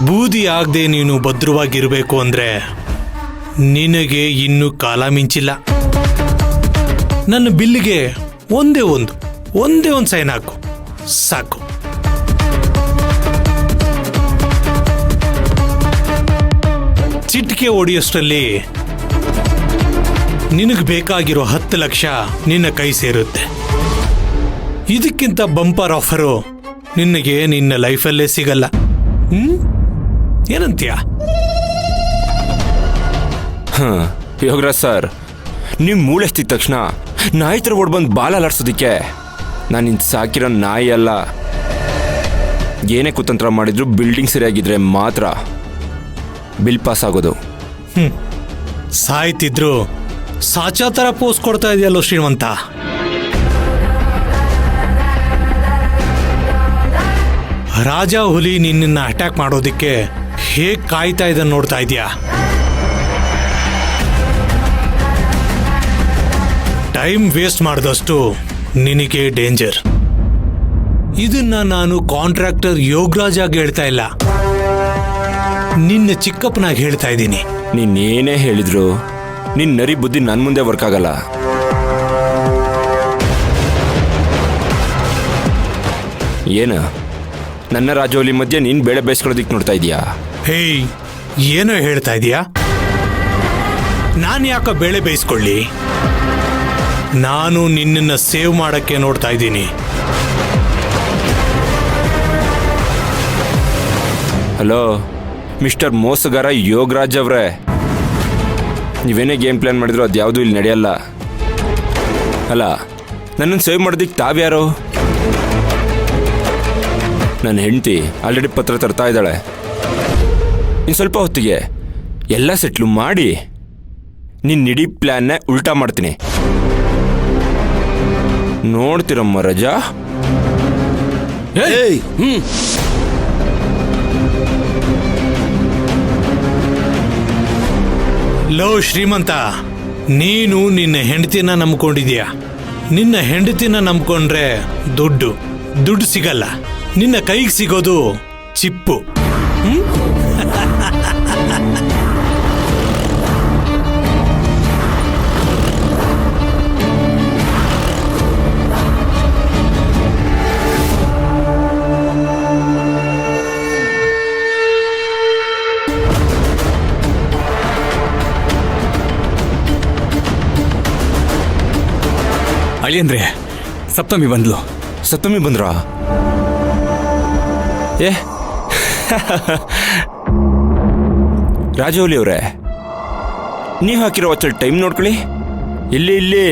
ಬೂದಿ ಆಗದೆ ನೀನು ಭದ್ರವಾಗಿರಬೇಕು ಅಂದ್ರೆ ನಿನಗೆ ಇನ್ನೂ ಕಾಲ ಮಿಂಚಿಲ್ಲ. ನನ್ನ ಬಿಲ್ಲಿಗೆ ಒಂದೇ ಒಂದು ಸೈನ್ ಹಾಕು ಸಾಕು. ಚಿಟಿಕೆ ಹೊಡೆಯೋಷ್ಟರಲ್ಲಿ ನಿನಗೆ ಬೇಕಾಗಿರೋ 10 ಲಕ್ಷ ನಿನ್ನ ಕೈ ಸೇರುತ್ತೆ. ಇದಕ್ಕಿಂತ ಬಂಪರ್ ಆಫರು ನಿನಗೆ ನಿನ್ನ ಲೈಫಲ್ಲೇ ಸಿಗಲ್ಲ. ಏನಂತೀಯ? ಯೋಗರಾಜ್ ಸರ್, ನೀವು ಮೂಳೆ ಎತ್ತಿದ ತಕ್ಷಣ ನಾಯಿ ಥರ ಓಡ್ಬಂದು ಬಾಲ ಅಲಾಡ್ಸೋದಕ್ಕೆ ನಾನು ಇಂತ ಸಾಕಿರೋ ನಾಯಿ ಅಲ್ಲ. ಏನೇ ಕುತಂತ್ರ ಮಾಡಿದ್ರು ಬಿಲ್ಡಿಂಗ್ ಸರಿಯಾಗಿದ್ರೆ ಮಾತ್ರ ಬಿಲ್ ಪಾಸ್ ಆಗೋದು. ಸಾಯ್ತಿದ್ರು ಸಾಚಾ ಥರ ಪೋಸ್ ಕೊಡ್ತಾ ಇದೆಯಲ್ಲೋ ಶ್ರೀಮಂತ. ರಾಜ ಹುಲಿ ನಿನ್ನ ಅಟ್ಯಾಕ್ ಮಾಡೋದಕ್ಕೆ ಹೇಗೆ ಕಾಯ್ತಾ ಇದನ್ನು ನೋಡ್ತಾ ಇದೆಯಾ? ಟೈಮ್ ವೇಸ್ಟ್ ಮಾಡಿದಷ್ಟು ನಿನಗೆ ಡೇಂಜರ್. ಇದನ್ನ ನಾನು ಕಾಂಟ್ರಾಕ್ಟರ್ ಯೋಗರಾಜ್ ಆಗಿ ಹೇಳ್ತಾ ಇಲ್ಲ, ನಿನ್ನ ಚಿಕ್ಕಪ್ಪನಾಗಿ ಹೇಳ್ತಾ ಇದ್ದೀನಿ. ನೀನೇನೇ ಹೇಳಿದ್ರು ನಿನ್ನ ನರಿ ಬುದ್ಧಿ ನನ್ನ ಮುಂದೆ ವರ್ಕ್ ಆಗಲ್ಲ. ಏನ ನನ್ನ ರಾಜವಲಿ ಮಧ್ಯೆ ನೀನು ಬೇಳೆ ಬೇಯಿಸ್ಕೊಳ್ಳೋದಿಕ್ಕೆ ನೋಡ್ತಾ ಇದೀಯಾ? ಹೇಯ್, ಏನೋ ಹೇಳ್ತಾ ಇದೀಯಾ? ನಾನು ಯಾಕೆ ಬೇಳೆ ಬೇಯಿಸ್ಕೊಳ್ಳಿ? ನಾನು ನಿನ್ನನ್ನು ಸೇವ್ ಮಾಡಕ್ಕೆ ನೋಡ್ತಾ ಇದ್ದೀನಿ. ಹಲೋ ಮಿಸ್ಟರ್ ಮೋಸಗಾರ ಯೋಗರಾಜ್ ಅವರೇ, ನೀವೇನೇ ಗೇಮ್ ಪ್ಲಾನ್ ಮಾಡಿದ್ರು ಅದು ಯಾವುದೂ ಇಲ್ಲಿ ನಡೆಯಲ್ಲ. ಅಲ್ಲ, ನನ್ನನ್ನು ಸೇವ್ ಮಾಡೋದಕ್ಕೆ ತಾವ್ಯಾರು? ನನ್ನ ಹೆಂಡತಿ ಆಲ್ರೆಡಿ ಪತ್ರ ತರ್ತಾ ಇದ್ದಾಳೆ. ಇನ್ನು ಸ್ವಲ್ಪ ಹೊತ್ತಿಗೆ ಎಲ್ಲ ಸೆಟ್ಲು ಮಾಡಿ ನಿನ್ನ ಇಡೀ ಪ್ಲ್ಯಾನ್ನೇ ಉಲ್ಟಾ ಮಾಡ್ತೀನಿ. ನೋಡ್ತೀರಮ್ಮ ರಜಾ? ಲೋ ಶ್ರೀಮಂತ, ನೀನು ನಿನ್ನ ಹೆಂಡತಿನ ನಂಬ್ಕೊಂಡಿದೀಯ. ನಿನ್ನ ಹೆಂಡತಿನ ನಂಬ್ಕೊಂಡ್ರೆ ದುಡ್ಡು ಸಿಗಲ್ಲ. ನಿನ್ನ ಕೈಗೆ ಸಿಗೋದು ಚಿಪ್ಪು. ಅಳಿಯಂದ್ರೆ ಸಪ್ತಮಿ ಬಂದ್ಲು. ಸಪ್ತಮಿ ಬಂದ್ರಾ? ಏ ರಾಜವಲಿ ಅವರೇ, ನೀವು ಹಾಕಿರೋ ವಾಚಲ್ಲಿ ಟೈಮ್ ನೋಡ್ಕೊಳ್ಳಿ. ಇಲ್ಲಿ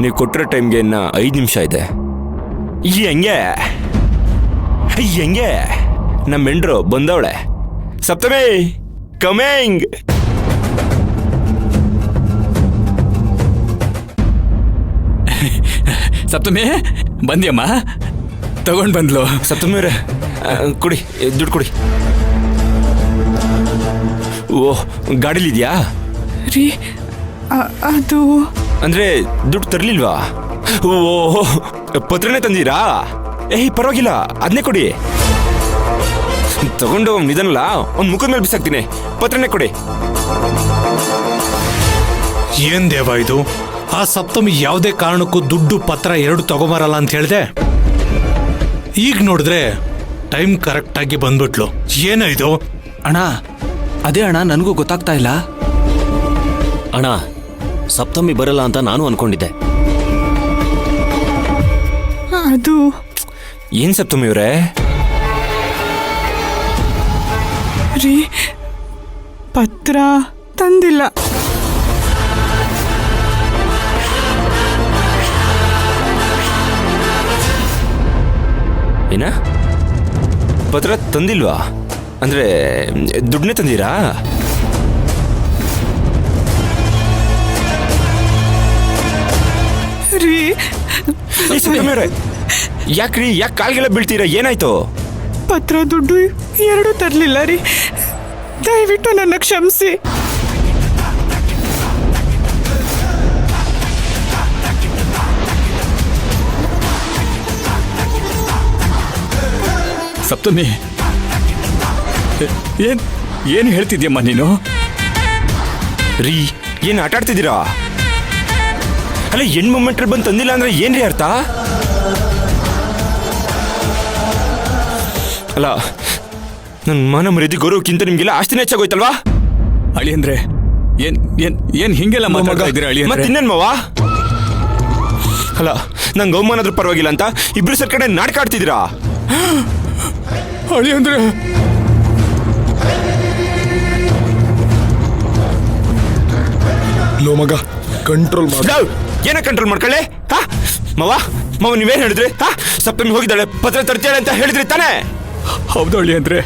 ನೀವು ಕೊಟ್ಟಿರೋ ಟೈಮ್ಗೆ ಇನ್ನು 5 ನಿಮಿಷ ಇದೆ. ಹೆಂಗೆ ನಮ್ಮ ಹೆಂಡ್ರು ಬಂದವಳೆ. ಸಪ್ತಮಿ ಕಮಿಂಗ್. ಸಪ್ತಮಿ ಬಂದ್ಯಮ್ಮ, ತಗೊಂಡು ಬಂದ್ಲು. ಸಪ್ತಮಿ ಅವರೇ ಕೊಡಿ, ದುಡ್ಡು ಕೊಡಿ. ಓಹ್, ಗಾಡಿಲಿದ್ಯಾ ರೀ? ಅದು ಅಂದ್ರೆ ದುಡ್ಡು ತರ್ಲಿಲ್ವಾ? ಓಹ್, ಪತ್ರನೇ ತಂದಿರಾ? ಪರವಾಗಿಲ್ಲ, ಅದನ್ನೇ ಕೊಡಿ. ತಗೊಂಡು ನಿಧಾನಲ್ಲ, ಒಂದು ಮುಖದ ಮೇಲೆ ಬಿಸಾಕ್ತೀನಿ. ಪತ್ರನೇ ಕೊಡಿ. ಏನ್ ದೇವ ಇದು? ಆ ಸಪ್ತಮಿ ಯಾವುದೇ ಕಾರಣಕ್ಕೂ ದುಡ್ಡು ಪತ್ರ 2 ತಗೊಂಬರಲ್ಲ ಅಂತ ಹೇಳಿದೆ. ಈಗ ನೋಡಿದ್ರೆ ಟೈಮ್ ಕರೆಕ್ಟ್ ಆಗಿ ಬಂದ್ಬಿಟ್ಲು. ಏನೋ ಇದು? ಅಣ್ಣ, ಅದೇ ಅಣ್ಣ, ನನಗೂ ಗೊತ್ತಾಗ್ತಾ ಇಲ್ಲ. ಅಣ್ಣ, ಸಪ್ತಮಿ ಬರಲ್ಲ ಅಂತ ನಾನು ಅನ್ಕೊಂಡಿದ್ದೆ. ಅದು ಏನ್ ಸಪ್ತಮಿ ಅವರೇ? ರೀ, ಪತ್ರ ತಂದಿಲ್ಲ. ಏನ? ಪತ್ರ ತಂದಿಲ್ವಾ? ಅಂದ್ರೆ ದುಡ್ಡನ್ನೇ ತಂದಿರಾ? ರೀ ಯಾಕ್ರಿ, ಯಾಕೆ ಕಾಲ್ಗೆಲ್ಲ ಬೀಳ್ತೀರಾ? ಏನಾಯ್ತು? ಪತ್ರ ದುಡ್ಡು 2 ತರಲಿಲ್ಲ ರೀ. ದಯವಿಟ್ಟು ನನ್ನ ಕ್ಷಮಿಸಿ. ಸಪ್ತಮಿ, ಏನು ಹೇಳ್ತಿದ್ಯಮ್ಮ ನೀನು? ರೀ ಏನು ಆಟ ಆಡ್ತಿದ್ದೀರಾ? ಅಲ್ಲ ಹೆಣ್ಣು ಮೊಮೆಂಟ್ರಲ್ಲಿ ಬಂದು ತಂದಿಲ್ಲ ಅಂದ್ರೆ ಏನ್ರಿ ಅರ್ಥ? ಅಲ್ಲ ನನ್ನ ಮಾನ ಮರ್ಯಾದೆ ಗೌರವಕ್ಕಿಂತ ನಿಮ್ಗೆಲ್ಲ ಆಸ್ತಿನೇ ಹೆಚ್ಚಾಗೋಯ್ತಲ್ವಾ? ಅಳಿ ಅಂದ್ರೆ ಏನ್ ಹಿಂಗೆಲ್ಲ ಮಾತಾಡ್ತಾ ಇದ್ದೀರಾ ಅಳಿ ಮತ್ತೆ ಅಂದ್ರೆ? ಇನ್ನೇನ್ ಮಾವ? ಅಲ್ಲ ನಂಗೆ ಅವಮಾನ ಆದ್ರೂ ಪರವಾಗಿಲ್ಲ ಅಂತ ಇಬ್ರು ಸರ್ ಕಡೆ ನಾಟಕ ಆಡ್ತಿದ್ದೀರಾ? ಅಳಿ ಅಂದ್ರೆ ಲೋ ಮಗ ಕಂಟ್ರೋಲ್ ಮಾಡ. ಏನ ಕಂಟ್ರೋಲ್ ಮಾಡ್ಕೊಳ್ಳಿ? ಹಾ ಮಾವ ನೀವೇನ್ ಹೇಳಿದ್ರಿ? ಹಾ ಸಪ್ತಮಿ ಹೋಗಿದ್ದಾಳೆ ಪತ್ರ ತರ್ತಾಳೆ ಅಂತ ಹೇಳಿದ್ರಿ ತಾನೇ? ಹೌದು ಅಳಿ ಅಂದ್ರೆ